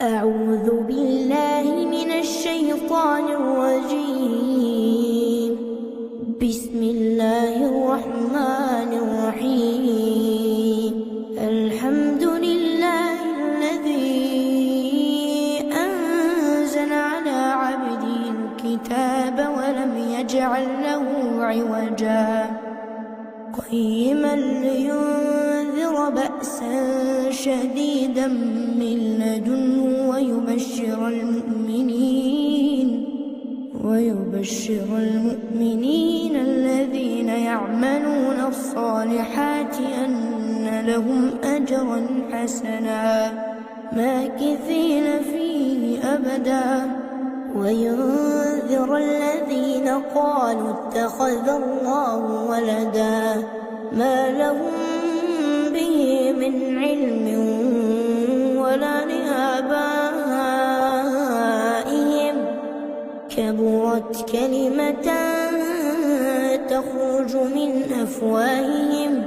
أعوذ بالله من الشيطان الرجيم. بسم الله الرحمن الرحيم. الحمد لله الذي أنزل على عبده الكتاب ولم يجعل له عوجا قيما لينذر بأسا شديدا من لدنه ويبشر المؤمنين الذين يعملون الصالحات أن لهم أجرا حسنا ماكثين فيه أبدا وينذر الذين قالوا اتخذ الله ولدا ما لهم به من علم ولا لآبائهم كبرت كلمة تخرج من أفواههم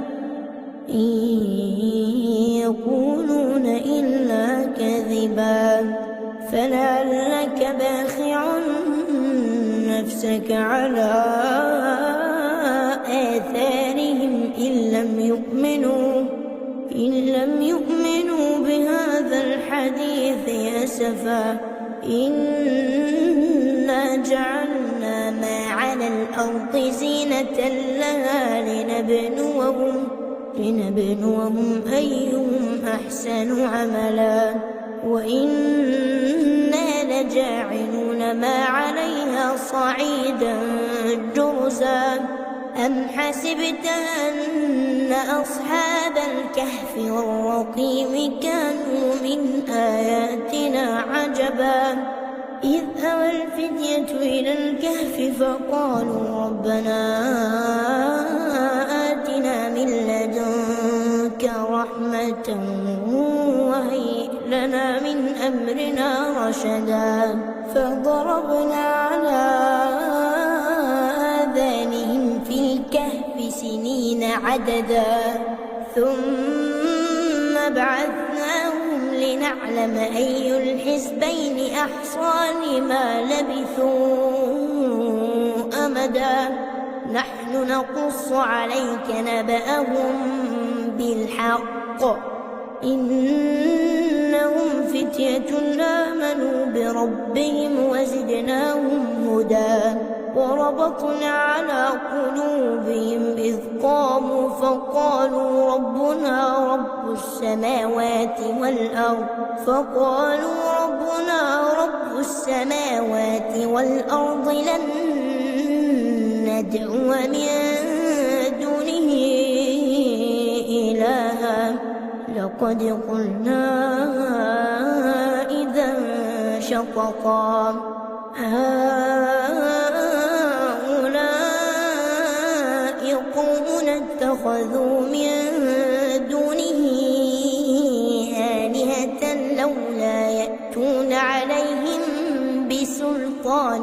إن يقولون إلا كذبا فلعلك باخع نفسك على آثارهم إن لم يؤمنوا بهذا الحديث أسفا إنا جعلنا ما على الأرض زينة لها لنبلوهم أيهم أحسن عملا وإنا لجاعلون ما عليها صعيدا جرزا أم حسبت أن أصحاب الكهف والرقيم كانوا من آياتنا عجبا إذ أوى الفتية إلى الكهف فقالوا ربنا آتنا من لدنك رحمة وهيئ لنا من أمرنا رشدا فضربنا على آذانهم في الكهف سنين عددا ثم بعثناهم لنعلم أي الحزبين أحصى لما لبثوا أمدا نحن نقص عليك نبأهم بالحق إنهم فتية آمنوا بربهم وزدناهم هدى وربطنا على قلوبهم إذ قاموا فقالوا ربنا رب السماوات والأرض لن ندعو من دونه إلها لقد قلنا إذا شططا هؤلاء قومنا اتخذوا من دونه آلهة لولا يأتون عليهم بسلطان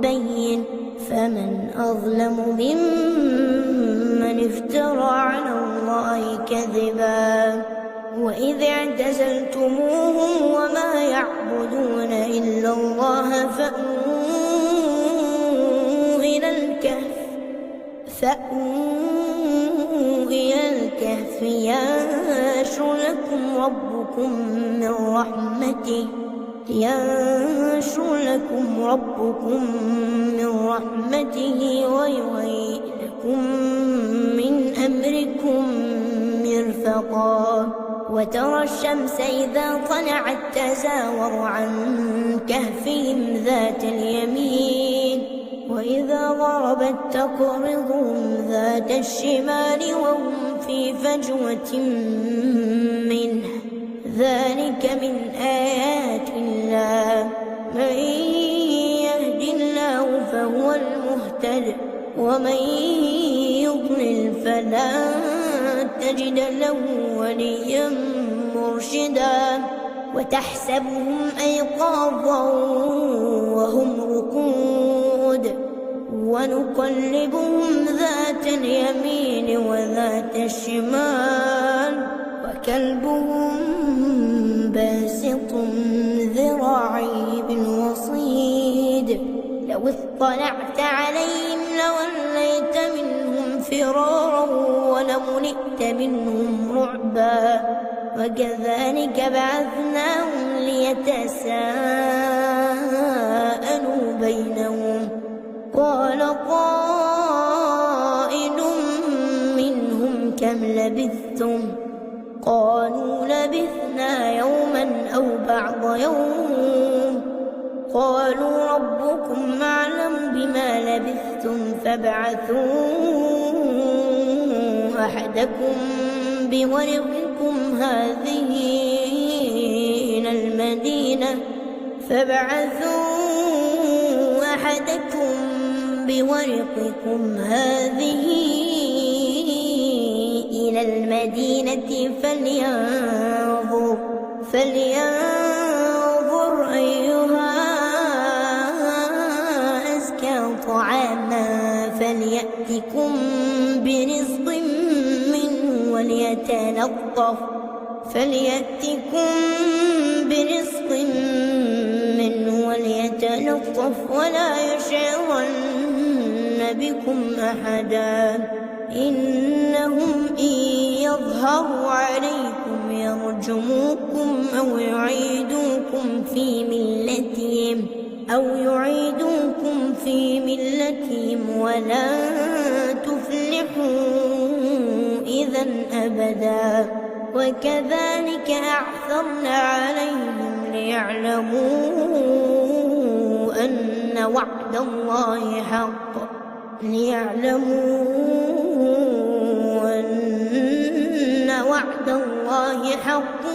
بين فمن أظلم ممن افترى على الله كذبا وإذ اعتزلتموهم وما يعبدون إلا الله فأووا إلى الكهف ينشر لكم ربكم من رحمته ويهيئ لكم من أمركم مرفقا وترى الشمس إذا طلعت تزاور عن كهفهم ذات اليمين وإذا غربت تقرضهم ذات الشمال وهم في فجوة منه ذلك من آيات الله من يهد الله فهو المهتد ومن يضلل فلا تجد له وليا مرشدا وتحسبهم أيقاظا وهم رقود ونقلبهم ذات اليمين وذات الشمال وكلبهم باسط اطلعت عليهم لوليت منهم فرارا ولملئت منهم رعبا وكذلك بعثناهم ليتساءلوا بينهم قال قائل منهم كم لبثتم قالوا لبثنا يوما أو بعض يوم قالوا ربكم أعلم بما لبثتم فابعثوا أحدكم بورقكم هذه إلى المدينة فلينظر أيها أزكى طعاما فليأتكم برزق منه وليتلطف ولا يشعرن بكم أحدا إنهم إن يظهروا عليكم يرجموكم أو يعيدوكم في ملتهم ولن تفلحوا إذا أبدا وكذلك أعثرنا عليهم ليعلموا أن وعد الله حق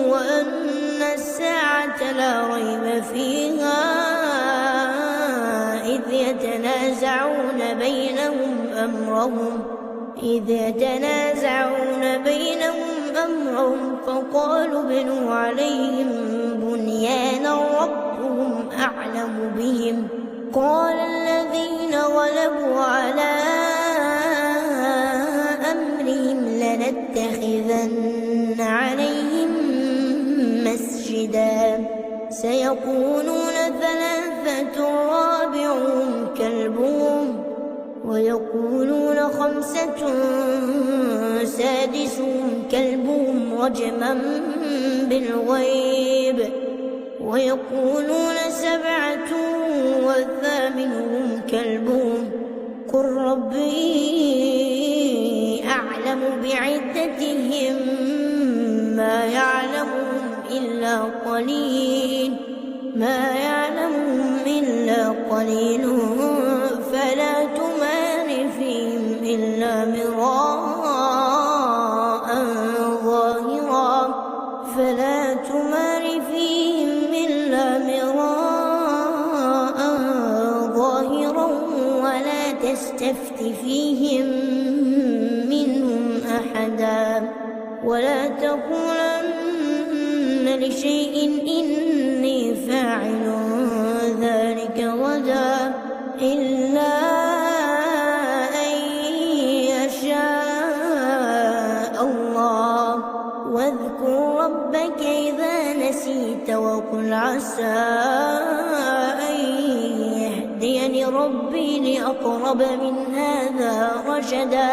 وأن الساعة لا ريب فيها إذ يتنازعون بينهم أمرهم فقالوا ابنوا عليهم بنيانا ربهم أعلم بهم قال الذين غلبوا على أمرهم لنتخذن عليهم مسجدا سيقولون ثلاثة رابعهم كلبهم ويقولون خمسة سادسهم كلبهم رجما بالغيب ويقولون سبعة وثامنهم كلبهم قل ربي أعلم بعدتهم ما يعلمهم إلا قليل فلا تمار فيهم إلا مراء ظاهرا ولا تستفت فيهم منهم أحدا ولا تقولن لشيء إني فاعل ذلك غدا إلا أن يشاء الله واذكر ربك إذا نسيت وقل عسى أن يهديني ربي لأقرب من هذا رشدا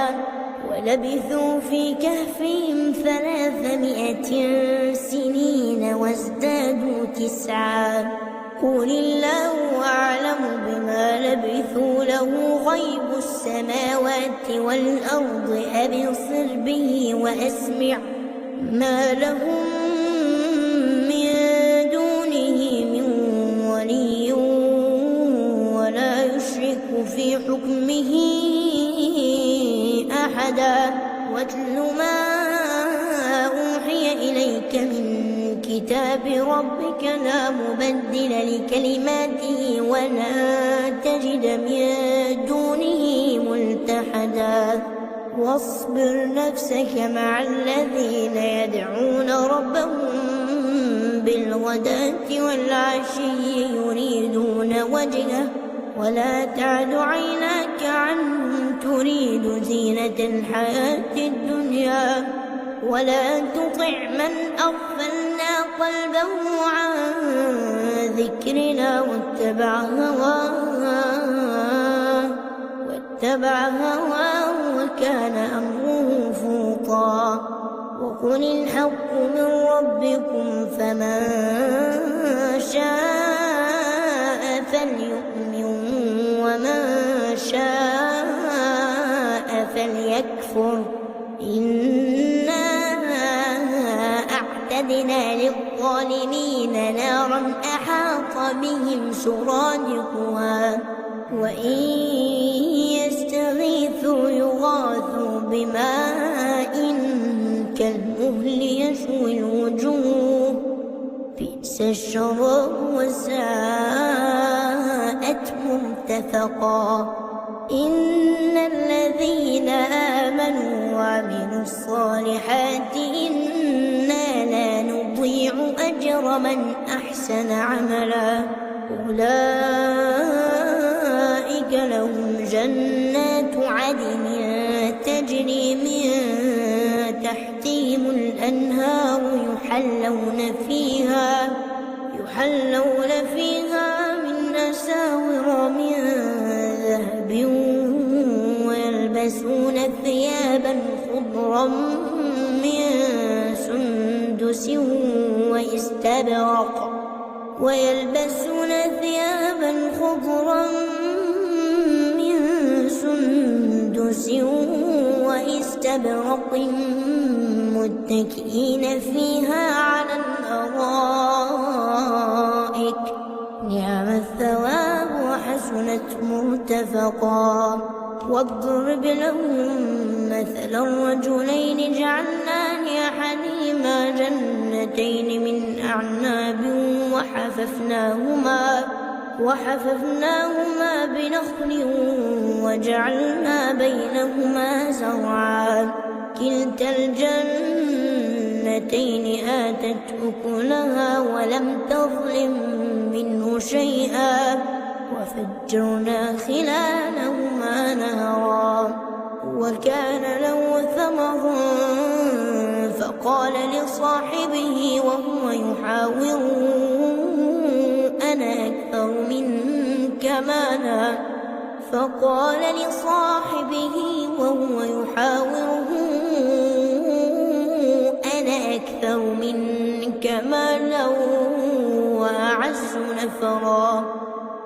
ولبثوا في كهفهم 300 سنين وازدادوا 9 قل الله أعلم بما لبثوا له غيب السماوات والأرض أبصر به وأسمع ما لهم من دونه من ولي ولا يشرك في حكمه أحدا واتل ما أوحي إليك من كتاب ربك لا مبدل لكلماته ولا تجد من دونه ملتحدا واصبر نفسك مع الذين يدعون ربهم بالغداة والعشي يريدون وجهه ولا تعد عيناك عنهم تريد زينة الحياة الدنيا ولا تطع من أغفلنا قلبه عن ذكرنا واتبع هواه وكان أمره فرطا. وقل الحق من ربكم فمن شاء فليؤمن ومن شاء فليكفر. إنا أعتدنا للظالمين نارا أحاط بهم سرادقها وإن يستغيثوا يغاثوا بماء كالمهل يشوي الوجوه بئس الشراب وساءت مرتفقا. إن الذين آمنوا وعملوا الصالحات إنا لا نضيع أجر من أحسن عملا. أولئك لهم جنات عدن تجري من تحتهم الأنهار يحلون فيها من أساور من ذهب ويلبسون ثيابا خضرا من سندس واستبرق متكئين فيها على الأرائك نعم الثواب وحسنت مرتفقا. واضرب لهم مثلا رجلين جعلنا لأحدهما جنتين من أعناب وحففناهما بنخل وجعلنا بينهما زرعا. كلتا الجنتين آتت أكلها ولم تظلم منه شيئا وفجرنا خلالهما نهرا. وكان له ثمر فقال لصاحبه وهو يحاوره أنا أكثر منك مالا وأعز نفرا.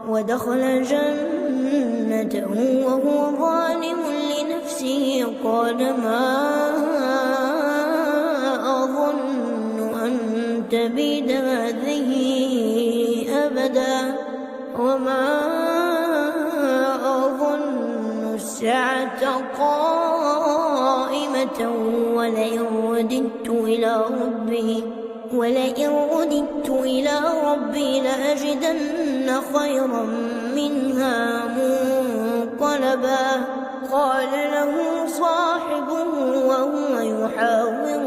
ودخل جنته وهو ظالم لنفسه قال ما أظن أن تبيد هذه أبدا وما أظن الساعة قائمة ولئن رددت إلى ربي لأجدن خيرا منها منقلبا. قال له صاحبه وهو يحاوره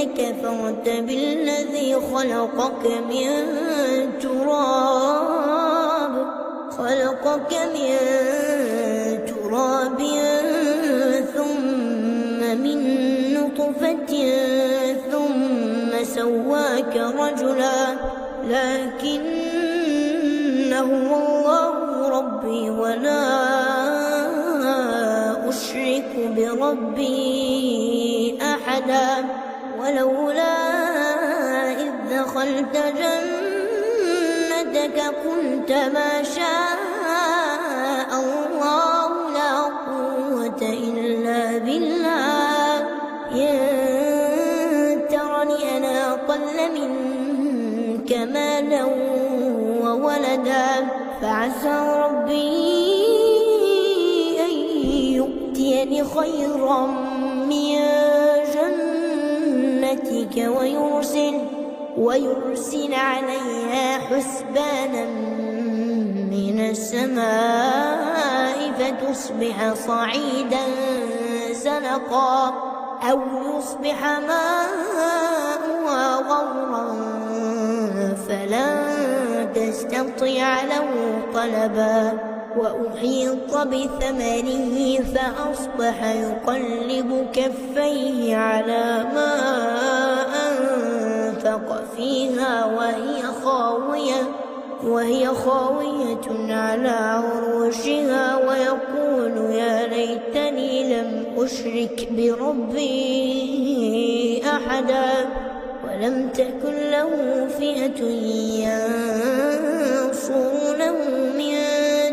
أكفرت بالذي خلقك من تراب ثم من نطفة ثم سواك رجلا لكن هو الله ربي ولا أشرك بربي أحدا. ولولا إذ دخلت جنتك قلت ما شاء الله لا قوة إلا بالله إن ترني أنا أقل منك مالا وولدا فعسى ربي أن يؤتيني خيرا من جنتك ويرسل عليها حسبانا من السماء فتصبح صعيدا زلقا أو يصبح ماؤها غورا فلن تستطيع له طلبا. وأحيط بثمره فأصبح يقلب كفيه على ما أنفق فيها وهي خاوية على عروشها ويقول يا ليتني لم أشرك بربي أحدا ولم تكن له فئة ينصرونه من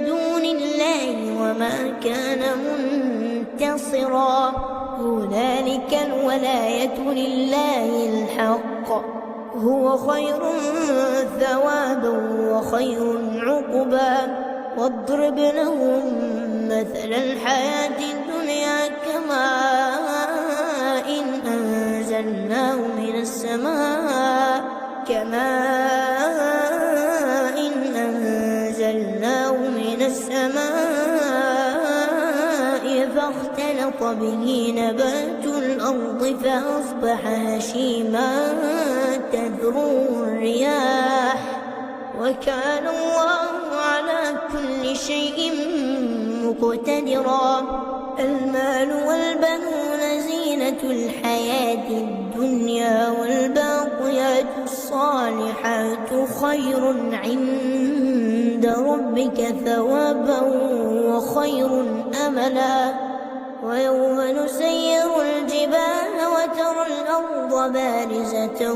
دون الله وما كان منتصرا هنالك الولاية لله الحق هو خير ثوابا وخير عقبا واضرب لهم مثل الحياة الدنيا كماء أنزلناه من السماء فاختلط به نبات الأرض فأصبح هشيما تذروه الرياح وكان الله على كل شيء مقتدرا المال والبنون زينة الحياة الدنيا والباقيات الصالحات خير عند ربك ثوابا وخير أملا ويوم نسير الجبال وترى الأرض بارزة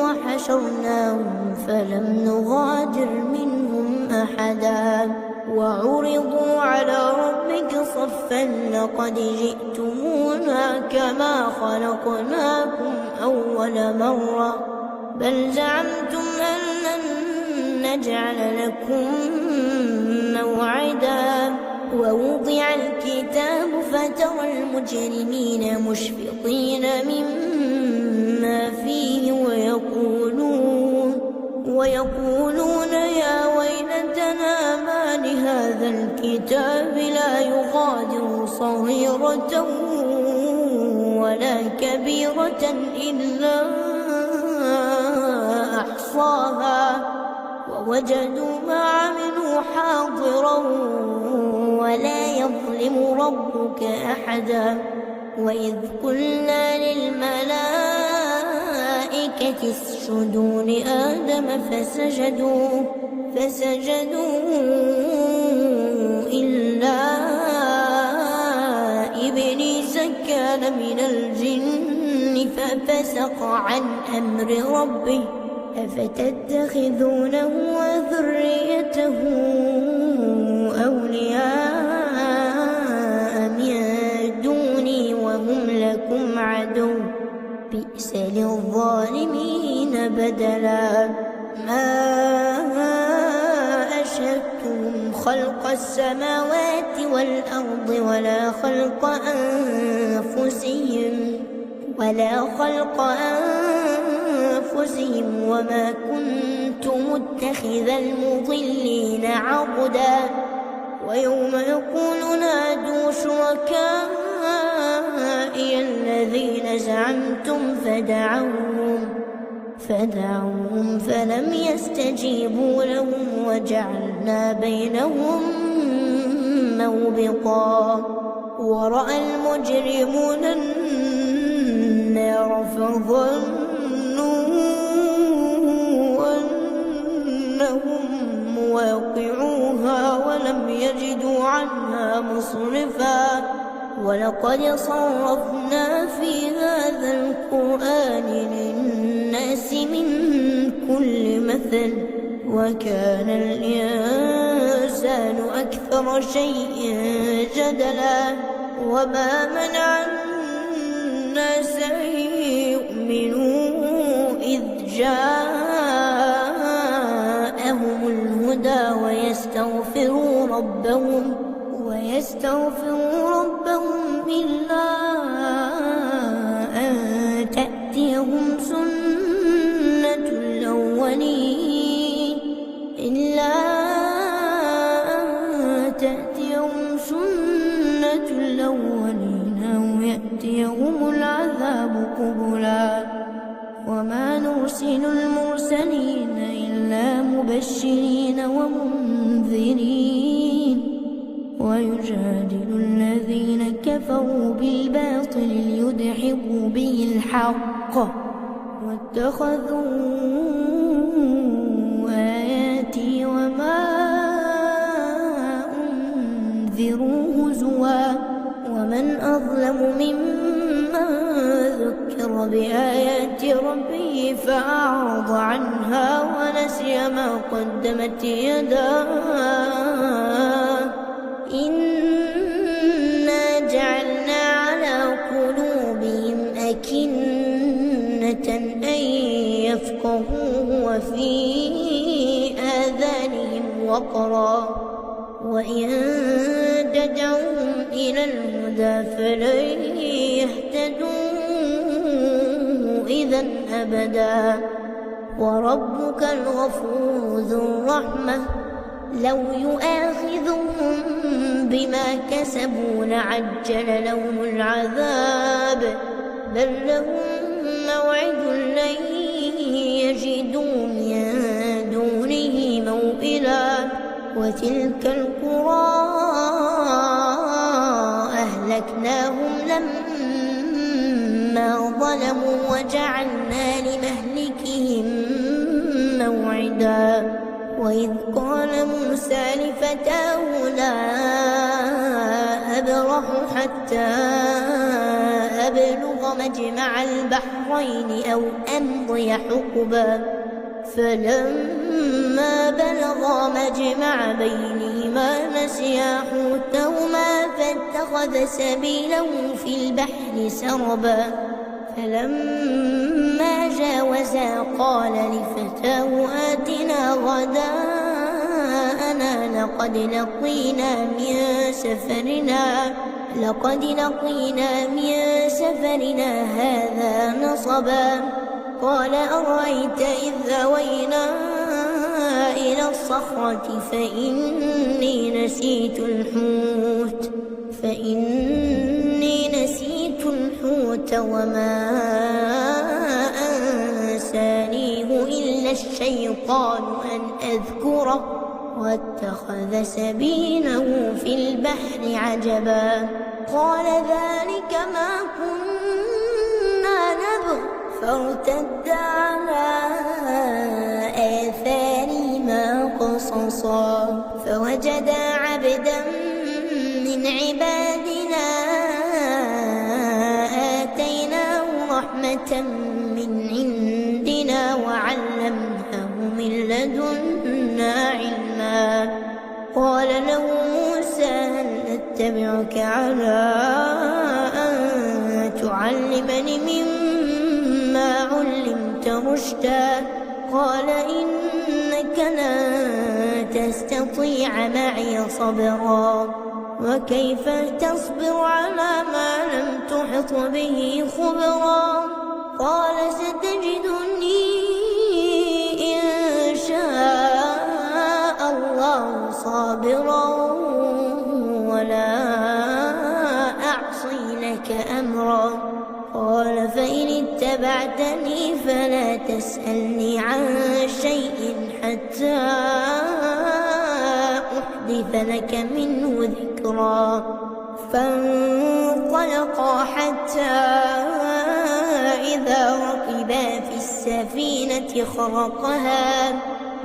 وحشرناهم فلم نغادر منهم أحدا وعرضوا على ربك صفا لقد جئتمونا كما خلقناكم أول مرة بل زعمتم أن لن نجعل لكم موعدا ووضع الكتاب فترى المجرمين مشفقين مما فيه ويقولون يا ويلتنا ما لهذا الكتاب لا يغادر صغيرة ولا كبيرة إلا أحصاها ووجدوا ما عملوا حاضرا ولا يظلم ربك أحدا وإذ قلنا للملائكة اسجدوا لآدم فسجدوا إلا إبليس كان من الجن ففسق عن أمر ربه أفتتخذونه وذريته أولياء من دوني وهم لكم عدو بئس للظالمين بدلا ما أشهدتهم خلق السماوات والأرض ولا خلق أنفسهم وما كنت متخذ المضلين عضدا ويوم يقول نادوا شركائي الذين زعمتم فدعوهم فلم يستجيبوا لهم وجعلنا بينهم موبقا ورأى المجرمون النار فظنوا أنهم مواقعوها ولم يجدوا عنها مصرفا ولقد صرفنا في هذا القرآن للناس من كل مثل وكان الإنسان أكثر شيء جدلا وما منع الناس أن يؤمنوا إذ جاءهم الهدى ويستغفروا ربهم إلا أن تأتيهم سنة الأولين أو يأتيهم العذاب قبلا وما نرسل المرسلين إلا مبشرين ومنذرين ويجادل الذين كفروا بالباطل ليدحضوا به الحق واتخذوا آياتي وما أنذروا هزوا ومن أظلم ممن ذكر بآيات ربه فأعرض عنها ونسي ما قدمت يداه إنا جعلنا على قلوبهم أكنة أن يفقهوه وفي آذانهم وقرا وإن تدعوهم إلى الهدى فلن يهتدوا إذا أبدا وربك الغفور ذو الرحمة لو يؤاخذهم بما كسبوا لعجل لهم العذاب بل لهم موعد لن يجدوا من دونه موئلا وتلك القرى أهلكناهم لما ظلموا وجعلنا لمهلكهم موعدا وإذ قال موسى لفتاه لا أبرح حتى أبلغ مجمع البحرين أو أمضي حقبا فلما بلغا مجمع بينهما نسيا حوتهما فاتخذ سبيله في البحر سربا فلما جاوزا قال لفتاه آتنا غداءنا لقد لقينا من سفرنا هذا نصبا قال أرأيت إذ أوينا إلى الصخرة فإني نسيت الحوت وما أنسانيه إلا الشيطان أن أذكره واتخذ سبيله في البحر عجبا قال ذلك ما كنا نبغ فارتدا على آثارهما قصصا فوجدا عبدا من عبادنا آتيناه رحمة من عندنا وعلمناه من لدنا علما قال له موسى هل أتبعك على أن تعلمني مما علمت رشدا قال إنك لن تستطيع معي صبرا وكيف تصبر على ما لم تحط به خبرا قال ستجدني إن شاء الله صابرا ولا أعصي لك أمرا قال فإن اتبعتني فلا تسألني عن شيء حتى أحدث لك منه ذكرا فانطلقا حتى إذا ركبا في السفينة خرقها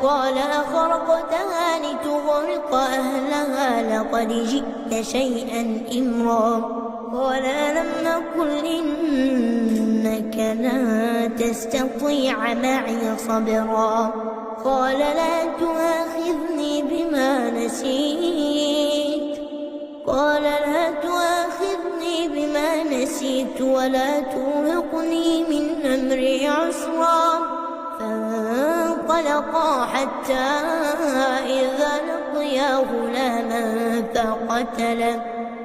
قال أخرقتها لتغرق أهلها لقد جئت شيئا إمرا قال ألم نقل إنك لن تستطيع معي صبرا قال لا تؤاخذني بما نسيت ولا ترهقني من أمري عسرا فانطلقا حتى إذا لقيا غلاما فقتله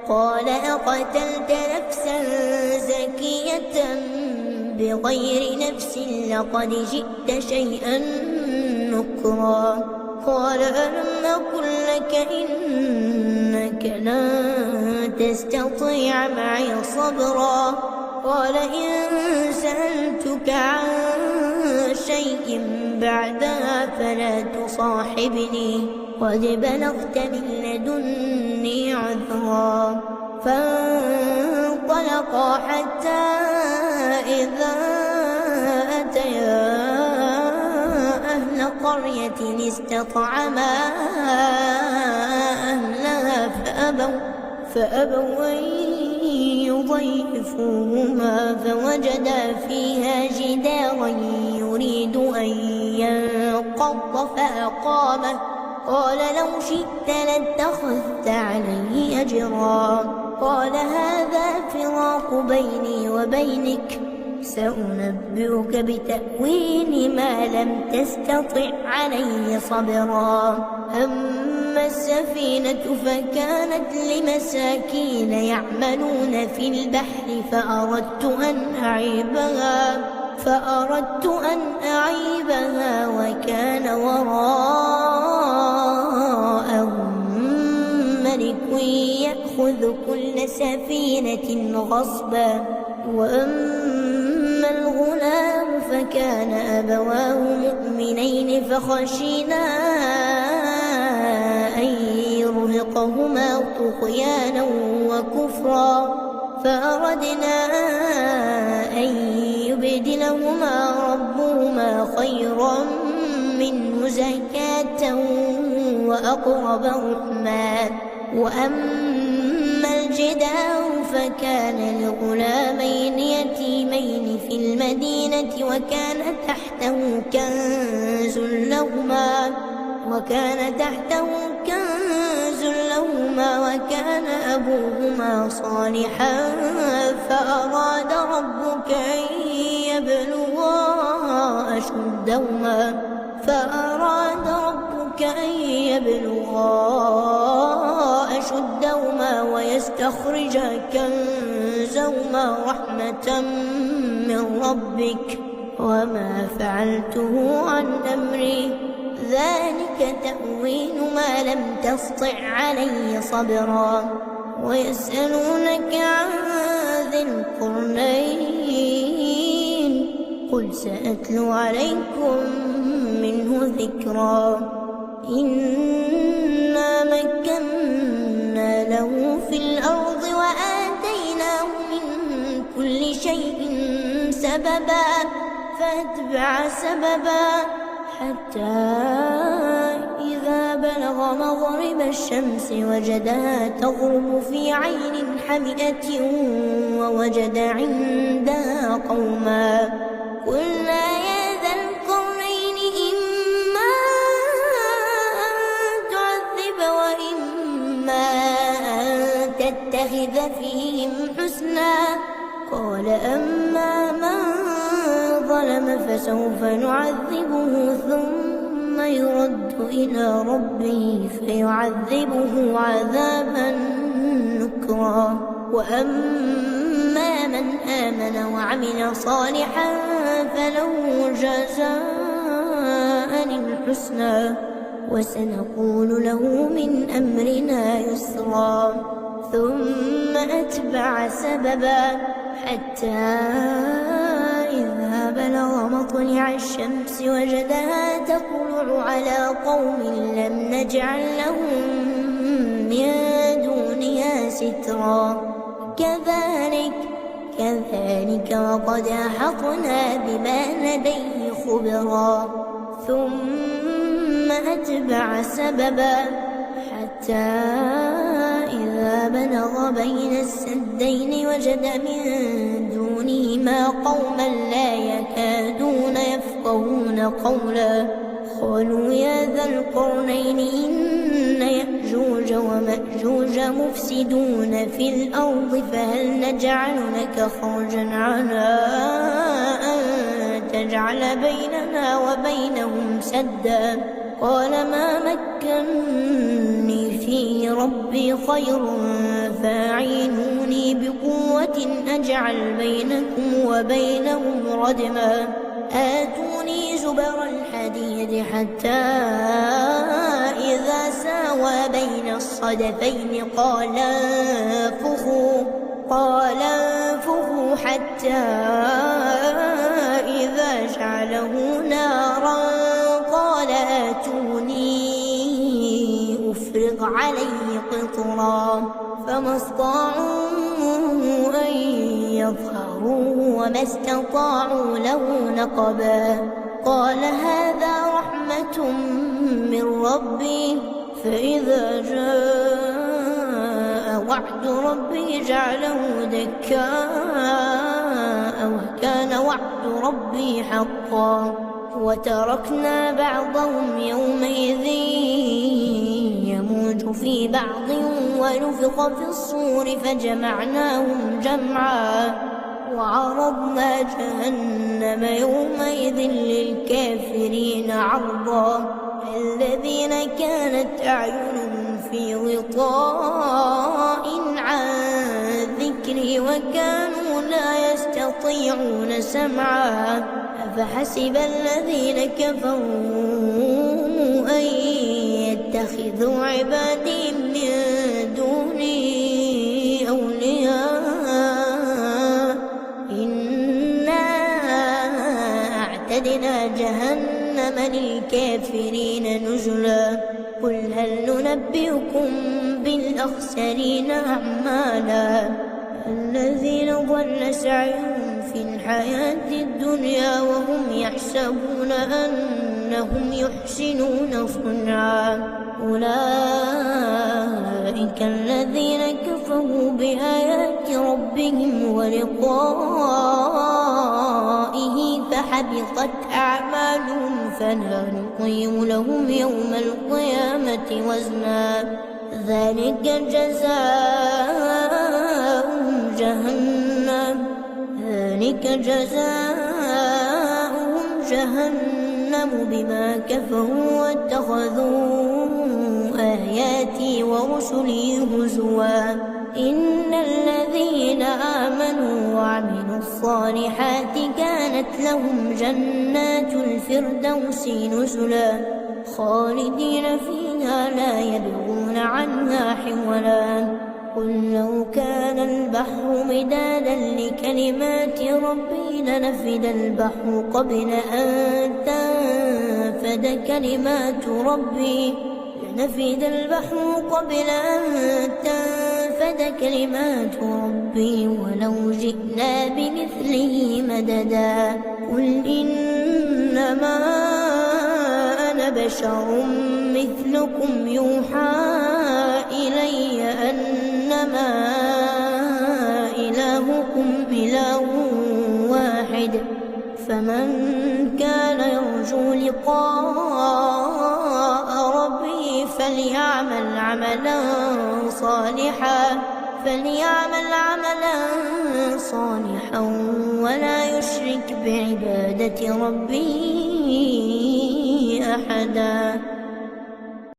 قال أقتلت نفسا زكية بغير نفس لقد جئت شيئا نكرا قال ألم أقل لك إنك لن تستطيع معي صبرا قال إن سألتك عن شيء بعدها فلا تصاحبني قد بلغت من لدني عذرا فانطلقا حتى إذا أتيا يا أهل قرية استطعما أهلها فأبوا أن يضيفوهما فوجدا فيها جدارا يريد أن ينقض فأقامه قال لو شئت لاتخذت عليه أجرا قال هذا فراق بيني وبينك سأنبئك بتأويل ما لم تستطع عليه صبرا أما السفينة فكانت لمساكين يعملون في البحر فأردت أن أعيبها وكان وراءهم ملك يأخذ كل سفينة غصبا وأما الغلام فكان أبواه مؤمنين فخشينا أن يرهقهما طغيانا وكفرا فأردنا أن يبدلهما ربهما خيرا منه زكاة وأقرب رحما وأما الجدار فكان لغلامين يتيمين في المدينة وكان تحته كنز لهما وكان أبوهما صالحا فأراد ربك أن يبلغا أشدهما ويستخرج كنزهما رحمة من ربك وما فعلته عن أمري ذلك تأويل ما لم تسطع عليه صبرا ويسألونك عن ذي القرنين قل سأتلو عليكم منه ذكرا إنا مكنا له في الأرض وآتيناه من كل شيء سببا فأتبع سببا حتى إذا بلغ مغرب الشمس وجدها تغرب في عين حمئة ووجد عندها قوما قلنا يا ذا القرنين إما أن تعذب وإما أن تتخذ فيهم حسنا قال أما من ظلم فسوف نعذبه ثم يرد إلى ربه فيعذبه عذابا نكرا وأما من آمن وعمل صالحا فله جزاء الحسنى وسنقول له من أمرنا يسرا ثم أتبع سببا حتى إذا بلغ مطلع الشمس وجدها تطلع على قوم لم نجعل لهم من دونها سترا كذلك وقد أحطنا بما لديه خبرا ثم أتبع سببا حتى إذا بلغ بين السدين وجد من دونهما قوما لا يكادون يفقهون قولا قالوا يا ذا القرنين إن يأجوج ومأجوج مفسدون في الأرض فهل نجعل لك خرجا على أن تجعل بيننا وبينهم سدا قال ما مكني فيه ربي خير فاعينوني بقوة أجعل بينكم وبينهم ردما آتوني زبر الحديد حتى إذا ساوى بين الصدفين قال انفخوا حتى إذا جعله نارا قال آتوني أفرغ عليه قطرا فما استطاعوا أن يظهروه وما استطاعوا له نقبا قال هذا رحمة من ربي فإذا جاء وعد ربي جعله دكاء وكان وعد ربي حقا وتركنا بعضهم يومئذ يموج في بعض ونفخ في الصور فجمعناهم جمعا وعرضنا جهنم يومئذ للكافرين عرضا الذين كانت أعينهم في غطاء عن ذكري وكانوا لا يستطيعون سمعا أفحسب الذين كفروا أن يتخذوا عبادي من دوني أولياء إنا أعتدنا جهنم للكافرين نزلا قل هل ننبئكم بالأخسرين أعمالا الذين ضل سعيهم في الحياة الدنيا وهم يحسبون أنهم يحسنون صنعا أولئك الذين كفروا بآيات ربهم ولقائه فحبطت أعمالهم فلا نقيم لهم يوم القيامة وزنا ذلك جزاؤهم جهنم بما كفروا واتخذوا آياتي ورسلي هزوا إن الذين آمنوا وعملوا الصالحات كانت لهم جنات الفردوس نزلا خالدين فيها لا يبغون عنها حولا قل لو كان البحر مدادا لكلمات ربي لنفد البحر قبل أن تنفد كلمات ربي ولو جئنا بمثله مددا قل إنما أنا بشر مثلكم يوحى إلي أنما إلهكم إله واحد فمن كان يرجو لقاء ربه فليعمل عملا صالحا ولا يشرك بعبادة ربه أحدا.